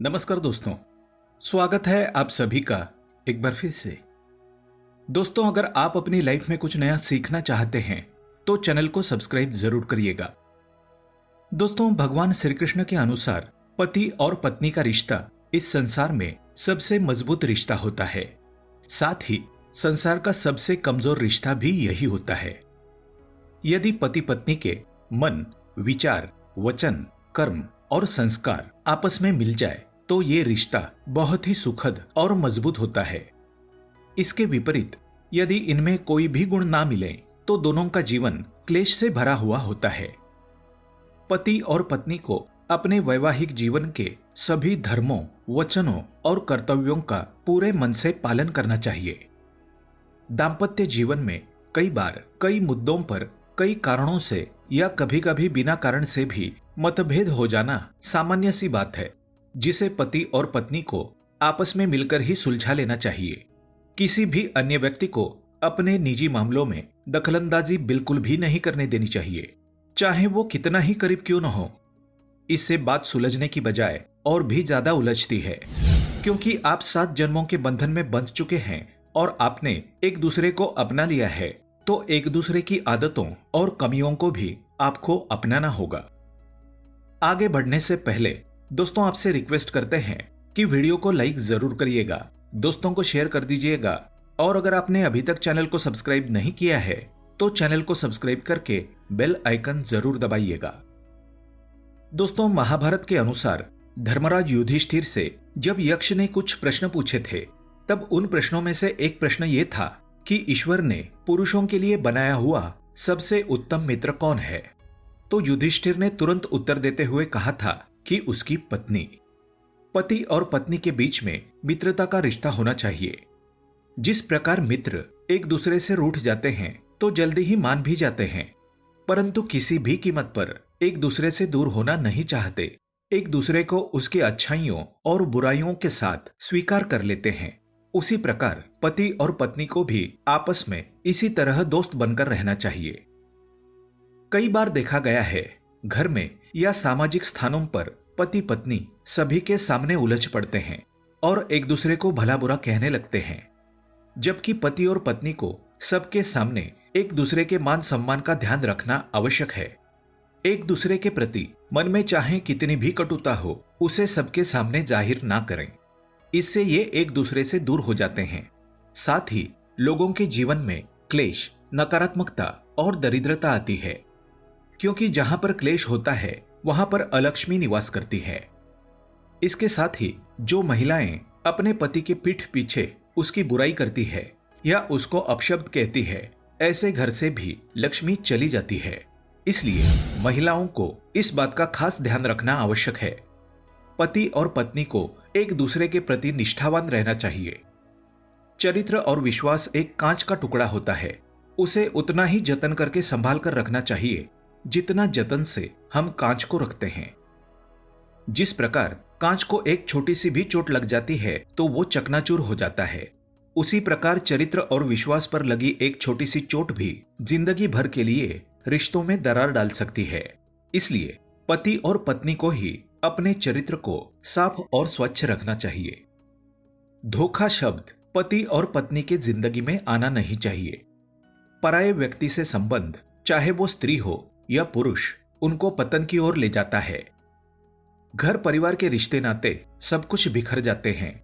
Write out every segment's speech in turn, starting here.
नमस्कार दोस्तों, स्वागत है आप सभी का एक बार फिर से। दोस्तों, अगर आप अपनी लाइफ में कुछ नया सीखना चाहते हैं तो चैनल को सब्सक्राइब जरूर करिएगा। दोस्तों, भगवान श्री कृष्ण के अनुसार पति और पत्नी का रिश्ता इस संसार में सबसे मजबूत रिश्ता होता है। साथ ही संसार का सबसे कमजोर रिश्ता भी यही होता है। यदि पति पत्नी के मन, विचार, वचन, कर्म और संस्कार आपस में मिल जाए तो ये रिश्ता बहुत ही सुखद और मजबूत होता है। इसके विपरीत यदि इनमें कोई भी गुण ना मिले तो दोनों का जीवन क्लेश से भरा हुआ होता है। पति और पत्नी को अपने वैवाहिक जीवन के सभी धर्मों, वचनों और कर्तव्यों का पूरे मन से पालन करना चाहिए। दाम्पत्य जीवन में कई बार कई मुद्दों पर कई कारणों से या कभी कभी बिना कारण से भी मतभेद हो जाना सामान्य सी बात है, जिसे पति और पत्नी को आपस में मिलकर ही सुलझा लेना चाहिए। किसी भी अन्य व्यक्ति को अपने निजी मामलों में दखलंदाजी बिल्कुल भी नहीं करने देनी चाहिए, चाहे वो कितना ही करीब क्यों न हो। इससे बात सुलझने की बजाय और भी ज्यादा उलझती है, क्योंकि आप 7 जन्मों के बंधन में बंध चुके हैं और आपने एक दूसरे को अपना लिया है, तो एक दूसरे की आदतों और कमियों को भी आपको अपनाना होगा। आगे बढ़ने से पहले दोस्तों, आपसे रिक्वेस्ट करते हैं कि वीडियो को लाइक जरूर करिएगा, दोस्तों को शेयर कर दीजिएगा और अगर आपने अभी तक चैनल को सब्सक्राइब नहीं किया है तो चैनल को सब्सक्राइब करके बेल आइकन जरूर दबाइएगा। दोस्तों, महाभारत के अनुसार धर्मराज युधिष्ठिर से जब यक्ष ने कुछ प्रश्न पूछे थे, तब उन प्रश्नों में से एक प्रश्न ये था कि ईश्वर ने पुरुषों के लिए बनाया हुआ सबसे उत्तम मित्र कौन है। तो युधिष्ठिर ने तुरंत उत्तर देते हुए कहा था कि उसकी पत्नी। पति और पत्नी के बीच में मित्रता का रिश्ता होना चाहिए। जिस प्रकार मित्र एक दूसरे से रूठ जाते हैं तो जल्दी ही मान भी जाते हैं, परंतु किसी भी कीमत पर एक दूसरे से दूर होना नहीं चाहते, एक दूसरे को उसकी अच्छाइयों और बुराइयों के साथ स्वीकार कर लेते हैं, उसी प्रकार पति और पत्नी को भी आपस में इसी तरह दोस्त बनकर रहना चाहिए। कई बार देखा गया है, घर में या सामाजिक स्थानों पर पति पत्नी सभी के सामने उलझ पड़ते हैं और एक दूसरे को भला बुरा कहने लगते हैं, जबकि पति और पत्नी को सबके सामने एक दूसरे के मान सम्मान का ध्यान रखना आवश्यक है। एक दूसरे के प्रति मन में चाहे कितनी भी कटुता हो, उसे सबके सामने जाहिर ना करें। इससे ये एक दूसरे से दूर हो जाते हैं। साथ ही लोगों के जीवन में क्लेश, नकारात्मकता और दरिद्रता आती है, क्योंकि जहां पर क्लेश होता है वहां पर अलक्ष्मी निवास करती है। इसके साथ ही जो महिलाएं अपने पति के पीठ पीछे उसकी बुराई करती है या उसको अपशब्द कहती है, ऐसे घर से भी लक्ष्मी चली जाती है। इसलिए महिलाओं को इस बात का खास ध्यान रखना आवश्यक है। पति और पत्नी को एक दूसरे के प्रति निष्ठावान रहना चाहिए। चरित्र और विश्वास एक कांच का टुकड़ा होता है, उसे उतना ही जतन करके संभाल कर रखना चाहिए जितना जतन से हम कांच को रखते हैं। जिस प्रकार कांच को एक छोटी सी भी चोट लग जाती है तो वो चकनाचूर हो जाता है, उसी प्रकार चरित्र और विश्वास पर लगी एक छोटी सी चोट भी जिंदगी भर के लिए रिश्तों में दरार डाल सकती है। इसलिए पति और पत्नी को ही अपने चरित्र को साफ और स्वच्छ रखना चाहिए। धोखा शब्द पति और पत्नी के जिंदगी में आना नहीं चाहिए। पराये व्यक्ति से संबंध, चाहे वो स्त्री हो या पुरुष, उनको पतन की ओर ले जाता है। घर परिवार के रिश्ते नाते सब कुछ बिखर जाते हैं।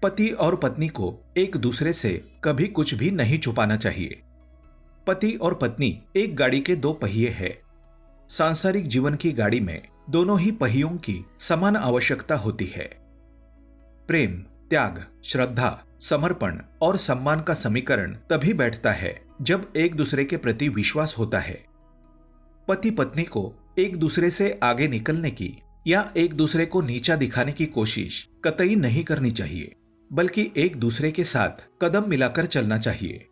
पति और पत्नी को एक दूसरे से कभी कुछ भी नहीं छुपाना चाहिए। पति और पत्नी एक गाड़ी के 2 पहिए हैं। सांसारिक जीवन की गाड़ी में दोनों ही पहियों की समान आवश्यकता होती है। प्रेम, त्याग, श्रद्धा, समर्पण और सम्मान का समीकरण तभी बैठता है जब एक दूसरे के प्रति विश्वास होता है। पति पत्नी को एक दूसरे से आगे निकलने की या एक दूसरे को नीचा दिखाने की कोशिश कतई नहीं करनी चाहिए, बल्कि एक दूसरे के साथ कदम मिलाकर चलना चाहिए।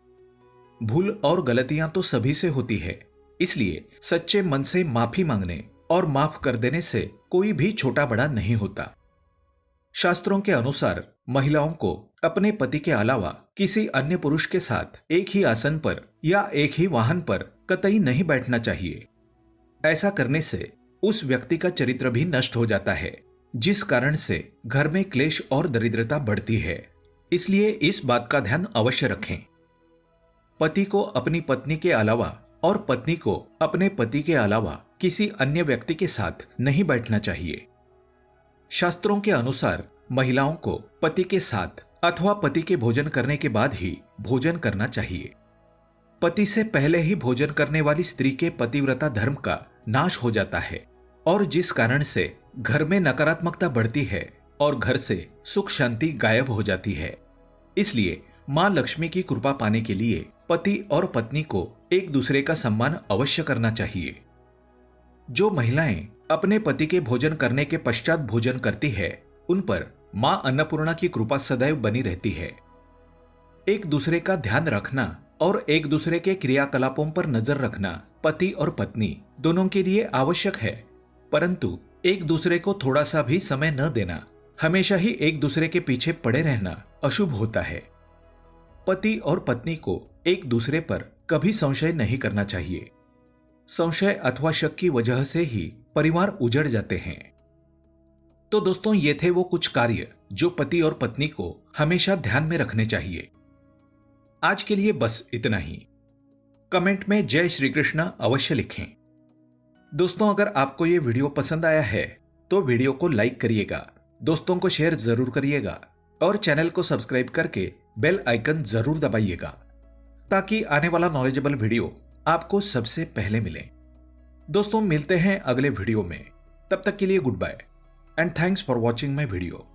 भूल और गलतियां तो सभी से होती है, इसलिए सच्चे मन से माफी मांगने और माफ कर देने से कोई भी छोटा बड़ा नहीं होता। शास्त्रों के अनुसार महिलाओं को अपने पति के अलावा किसी अन्य पुरुष के साथ एक ही आसन पर या एक ही वाहन पर कतई नहीं बैठना चाहिए। ऐसा करने से उस व्यक्ति का चरित्र भी नष्ट हो जाता है जिस कारण से घर में क्लेश और दरिद्रता बढ़ती है। इसलिए इस बात का ध्यान अवश्य रखें। पति को अपनी पत्नी के अलावा और पत्नी को अपने पति के अलावा किसी अन्य व्यक्ति के साथ नहीं बैठना चाहिए। शास्त्रों के अनुसार महिलाओं को पति के साथ अथवा पति के भोजन करने के बाद ही भोजन करना चाहिए। पति से पहले ही भोजन करने वाली स्त्री के पतिव्रता धर्म का नाश हो जाता है और जिस कारण से घर में नकारात्मकता बढ़ती है और घर से सुख शांति गायब हो जाती है। इसलिए मां लक्ष्मी की कृपा पाने के लिए पति और पत्नी को एक दूसरे का सम्मान अवश्य करना चाहिए। जो महिलाएं अपने पति के भोजन करने के पश्चात भोजन करती है, उन पर मां अन्नपूर्णा की कृपा सदैव बनी रहती है। एक दूसरे का ध्यान रखना और एक दूसरे के क्रियाकलापों पर नजर रखना पति और पत्नी दोनों के लिए आवश्यक है, परंतु एक दूसरे को थोड़ा सा भी समय न देना, हमेशा ही एक दूसरे के पीछे पड़े रहना अशुभ होता है। पति और पत्नी को एक दूसरे पर कभी संशय नहीं करना चाहिए। संशय अथवा शक की वजह से ही परिवार उजड़ जाते हैं। तो दोस्तों, ये थे वो कुछ कार्य जो पति और पत्नी को हमेशा ध्यान में रखने चाहिए। आज के लिए बस इतना ही। कमेंट में जय श्री कृष्ण अवश्य लिखें। दोस्तों, अगर आपको ये वीडियो पसंद आया है तो वीडियो को लाइक करिएगा, दोस्तों को शेयर जरूर करिएगा और चैनल को सब्सक्राइब करके बेल आइकन जरूर दबाइएगा ताकि आने वाला नॉलेजेबल वीडियो आपको सबसे पहले मिले। दोस्तों, मिलते हैं अगले वीडियो में। तब तक के लिए good bye and thanks for watching my video.